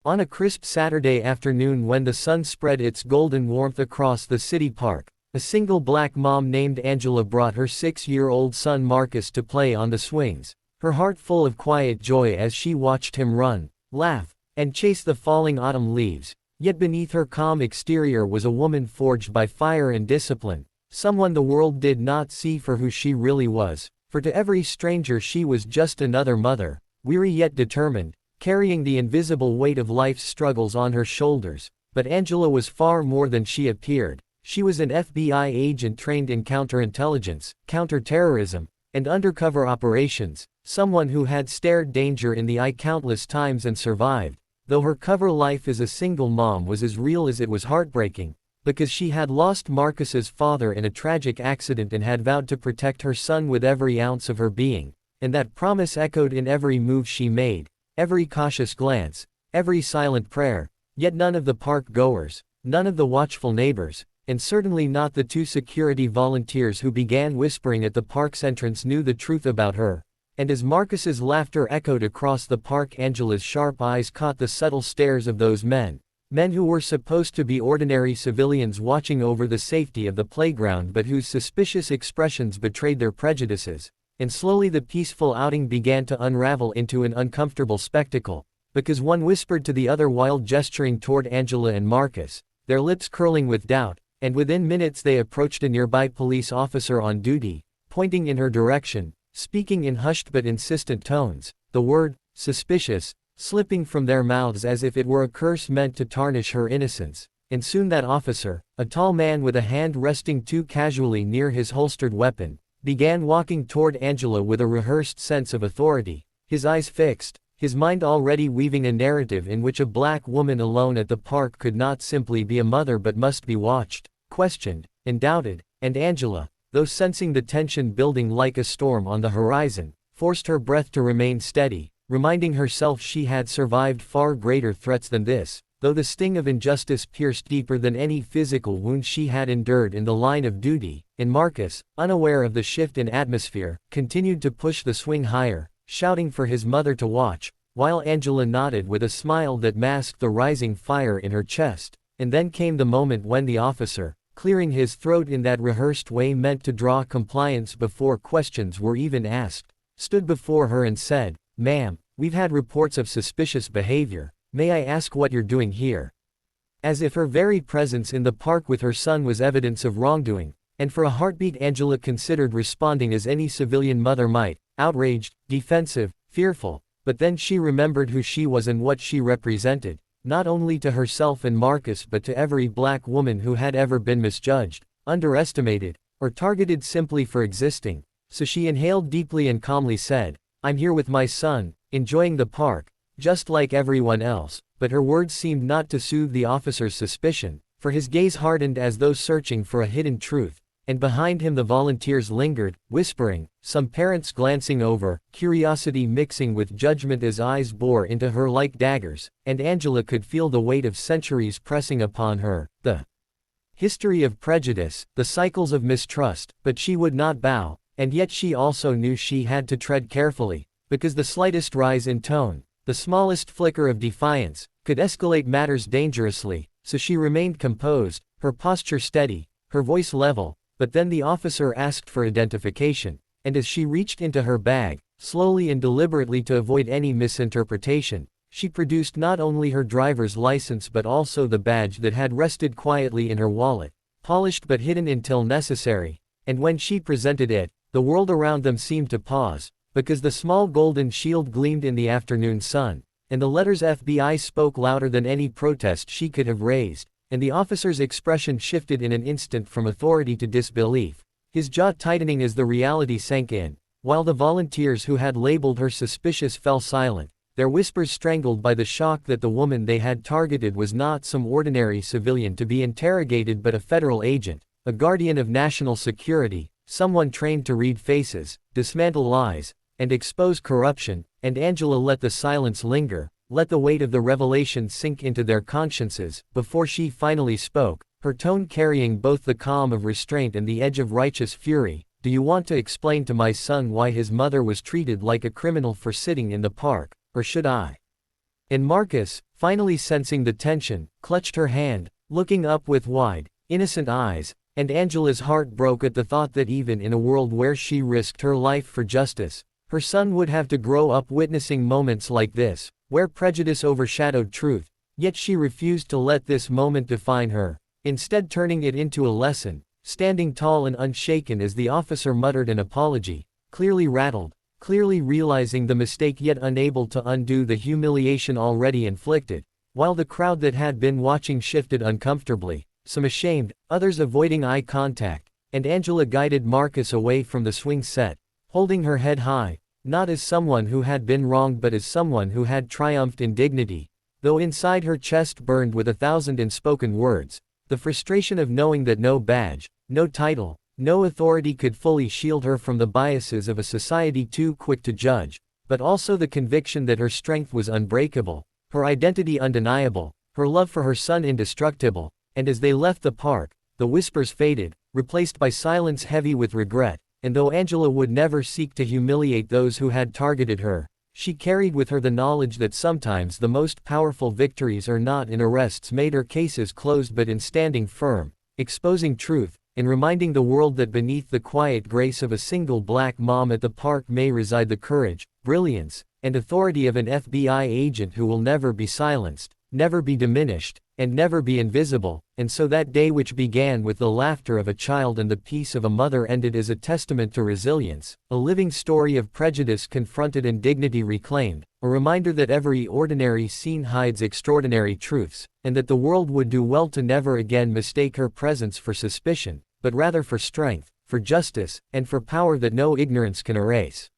On a crisp Saturday afternoon when the sun spread its golden warmth across the city park, a single black mom named Angela brought her 6-year-old son Marcus to play on the swings, her heart full of quiet joy as she watched him run, laugh, and chase the falling autumn leaves. Yet beneath her calm exterior was a woman forged by fire and discipline, someone the world did not see for who she really was, for to every stranger she was just another mother, weary yet determined, carrying the invisible weight of life's struggles on her shoulders. But Angela was far more than she appeared. She was an FBI agent trained in counterintelligence, counterterrorism, and undercover operations, someone who had stared danger in the eye countless times and survived, though her cover life as a single mom was as real as it was heartbreaking, because she had lost Marcus's father in a tragic accident and had vowed to protect her son with every ounce of her being, and that promise echoed in every move she made, every cautious glance, every silent prayer. Yet none of the park goers, none of the watchful neighbors, and certainly not the 2 security volunteers who began whispering at the park's entrance knew the truth about her. And as Marcus's laughter echoed across the park, Angela's sharp eyes caught the subtle stares of those men who were supposed to be ordinary civilians watching over the safety of the playground but whose suspicious expressions betrayed their prejudices. And slowly the peaceful outing began to unravel into an uncomfortable spectacle, because one whispered to the other while gesturing toward Angela and Marcus, their lips curling with doubt, and within minutes they approached a nearby police officer on duty, pointing in her direction, speaking in hushed but insistent tones, the word, suspicious, slipping from their mouths as if it were a curse meant to tarnish her innocence. And soon that officer, a tall man with a hand resting too casually near his holstered weapon, began walking toward Angela with a rehearsed sense of authority, his eyes fixed, his mind already weaving a narrative in which a black woman alone at the park could not simply be a mother but must be watched, questioned, and doubted. And Angela, though sensing the tension building like a storm on the horizon, forced her breath to remain steady, reminding herself she had survived far greater threats than this, though the sting of injustice pierced deeper than any physical wound she had endured in the line of duty. And Marcus, unaware of the shift in atmosphere, continued to push the swing higher, shouting for his mother to watch, while Angela nodded with a smile that masked the rising fire in her chest. And then came the moment when the officer, clearing his throat in that rehearsed way meant to draw compliance before questions were even asked, stood before her and said, "Ma'am, we've had reports of suspicious behavior. May I ask what you're doing here?" As if her very presence in the park with her son was evidence of wrongdoing, and for a heartbeat Angela considered responding as any civilian mother might, outraged, defensive, fearful. But then she remembered who she was and what she represented, not only to herself and Marcus but to every black woman who had ever been misjudged, underestimated, or targeted simply for existing. So she inhaled deeply and calmly said, "I'm here with my son, enjoying the park, just like everyone else." But her words seemed not to soothe the officer's suspicion, for his gaze hardened as though searching for a hidden truth. And behind him the volunteers lingered, whispering, some parents glancing over, curiosity mixing with judgment as eyes bore into her like daggers, and Angela could feel the weight of centuries pressing upon her, the history of prejudice, the cycles of mistrust. But she would not bow, and yet she also knew she had to tread carefully, because the slightest rise in tone, the smallest flicker of defiance, could escalate matters dangerously. So she remained composed, her posture steady, her voice level. But then the officer asked for identification, and as she reached into her bag, slowly and deliberately to avoid any misinterpretation, she produced not only her driver's license but also the badge that had rested quietly in her wallet, polished but hidden until necessary. And when she presented it, the world around them seemed to pause, because the small golden shield gleamed in the afternoon sun, and the letters FBI spoke louder than any protest she could have raised. And the officer's expression shifted in an instant from authority to disbelief, his jaw tightening as the reality sank in, while the volunteers who had labeled her suspicious fell silent, their whispers strangled by the shock that the woman they had targeted was not some ordinary civilian to be interrogated but a federal agent, a guardian of national security, someone trained to read faces, dismantle lies, and expose corruption. And Angela let the silence linger, let the weight of the revelation sink into their consciences, before she finally spoke, her tone carrying both the calm of restraint and the edge of righteous fury. "Do you want to explain to my son why his mother was treated like a criminal for sitting in the park, or should I?" And Marcus, finally sensing the tension, clutched her hand, looking up with wide, innocent eyes, and Angela's heart broke at the thought that even in a world where she risked her life for justice, her son would have to grow up witnessing moments like this, where prejudice overshadowed truth, yet she refused to let this moment define her, instead turning it into a lesson, standing tall and unshaken as the officer muttered an apology, clearly rattled, clearly realizing the mistake yet unable to undo the humiliation already inflicted, while the crowd that had been watching shifted uncomfortably, some ashamed, others avoiding eye contact, and Angela guided Marcus away from the swing set, holding her head high, not as someone who had been wronged but as someone who had triumphed in dignity, though inside her chest burned with 1,000 unspoken words, the frustration of knowing that no badge, no title, no authority could fully shield her from the biases of a society too quick to judge, but also the conviction that her strength was unbreakable, her identity undeniable, her love for her son indestructible, and as they left the park, the whispers faded, replaced by silence heavy with regret, and though Angela would never seek to humiliate those who had targeted her, she carried with her the knowledge that sometimes the most powerful victories are not in arrests made or cases closed but in standing firm, exposing truth, and reminding the world that beneath the quiet grace of a single black mom at the park may reside the courage, brilliance, and authority of an FBI agent who will never be silenced, never be diminished, and never be invisible. And so that day, which began with the laughter of a child and the peace of a mother, ended as a testament to resilience, a living story of prejudice confronted and dignity reclaimed, a reminder that every ordinary scene hides extraordinary truths, and that the world would do well to never again mistake her presence for suspicion, but rather for strength, for justice, and for power that no ignorance can erase.